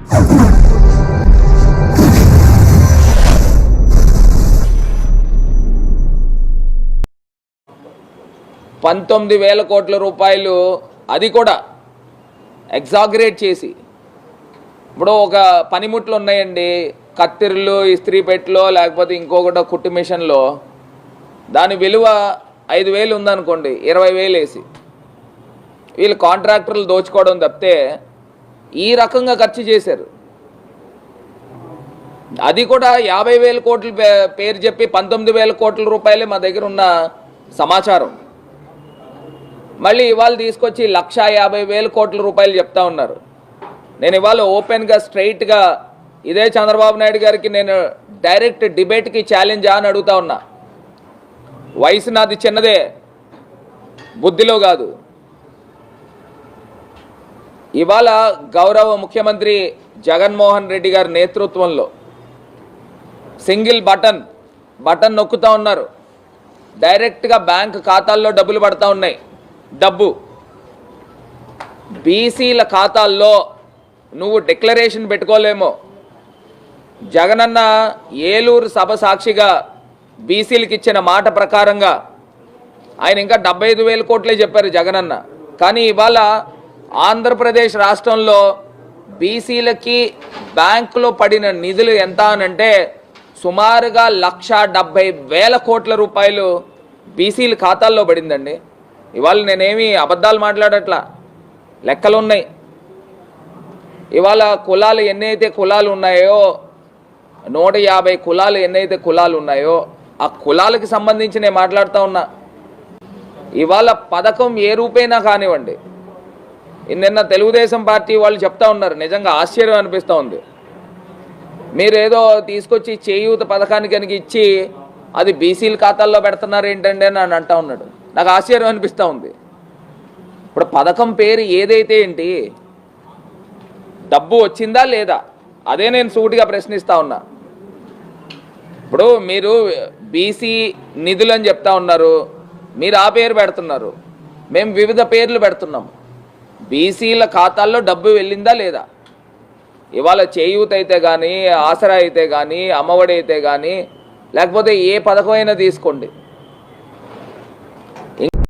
₹19,000 కోట్ల అది కూడా ఎగ్జాగరేట్ చేసి. ఇప్పుడు ఒక పనిముట్లు ఉన్నాయండి, కత్తిర్లు, ఇస్త్రీ పెట్టెలో, లేకపోతే ఇంకొకటి కుట్టు మిషన్లో, దాని విలువ 5,000 ఉందనుకోండి, 20,000 వేసి వీళ్ళు కాంట్రాక్టర్లు దోచుకోవడం తప్పితే ఈ రకంగా ఖర్చు చేశారు. అది కూడా 50,000 కోట్ల పేరు చెప్పి ₹19,000 కోట్ల మా దగ్గర ఉన్న సమాచారం. మళ్ళీ ఇవాళ తీసుకొచ్చి ₹1,50,000 కోట్ల చెప్తా ఉన్నారు. నేను ఇవాళ ఓపెన్గా స్ట్రైట్గా ఇదే చంద్రబాబు నాయుడు గారికి నేను డైరెక్ట్ డిబేట్కి ఛాలెంజ్ అని అడుగుతా ఉన్నా. వయసు నాది చిన్నదే, బుద్ధిలో కాదు. ఇవాళ గౌరవ ముఖ్యమంత్రి జగన్మోహన్ రెడ్డి గారి నేతృత్వంలో సింగిల్ బటన్ నొక్కుతా ఉన్నారు. డైరెక్ట్గా బ్యాంక్ ఖాతాల్లో డబ్బులు పడతా ఉన్నాయి. డబ్బు బీసీల ఖాతాల్లో నువ్వు డిక్లరేషన్ పెట్టుకోలేమో. జగనన్న ఏలూరు సభ సాక్షిగా బీసీలకు ఇచ్చిన మాట ప్రకారంగా ఆయన ఇంకా 75,000 కోట్లే చెప్పారు జగనన్న. కానీ ఇవాళ ఆంధ్రప్రదేశ్ రాష్ట్రంలో బీసీలకి బ్యాంకులో పడిన నిధులు ఎంత అనంటే సుమారుగా ₹170,000 కోట్ల బీసీల ఖాతాల్లో పడిందండి. ఇవాళ నేనేమి అబద్ధాలు మాట్లాడట్లా, లెక్కలు ఉన్నాయి. ఇవాళ కులాలు ఎన్నైతే కులాలు ఉన్నాయో, 150 కులాలు ఎన్నైతే కులాలు ఉన్నాయో ఆ కులాలకు సంబంధించి నేను మాట్లాడుతూ ఉన్నా. ఇవాళ పథకం ఏ రూపైనా కానివ్వండి, నిన్న తెలుగుదేశం పార్టీ వాళ్ళు చెప్తా ఉన్నారు, నిజంగా ఆశ్చర్యం అనిపిస్తూ ఉంది. మీరేదో తీసుకొచ్చి చేయూత పథకానికి కనుక ఇచ్చి అది బీసీల ఖాతాల్లో పెడుతున్నారు ఏంటండి అని అంటా ఉన్నాడు. నాకు ఆశ్చర్యం అనిపిస్తూ ఉంది. ఇప్పుడు పథకం పేరు ఏదైతే ఏంటి, డబ్బు వచ్చిందా లేదా, అదే నేను సూటిగా ప్రశ్నిస్తూ ఉన్నా. ఇప్పుడు మీరు బీసీ నిధులు అని చెప్తా ఉన్నారు, మీరు ఆ పేరు పెడుతున్నారు, మేము వివిధ పేర్లు పెడుతున్నాం. బీసీల ఖాతాల్లో డబ్బు వెళ్ళిందా లేదా? ఇవాళ చేయూత అయితే కానీ, ఆసరా అయితే కానీ, అమ్మఒడి అయితే కానీ, లేకపోతే ఏ పథకం అయినా తీసుకోండి,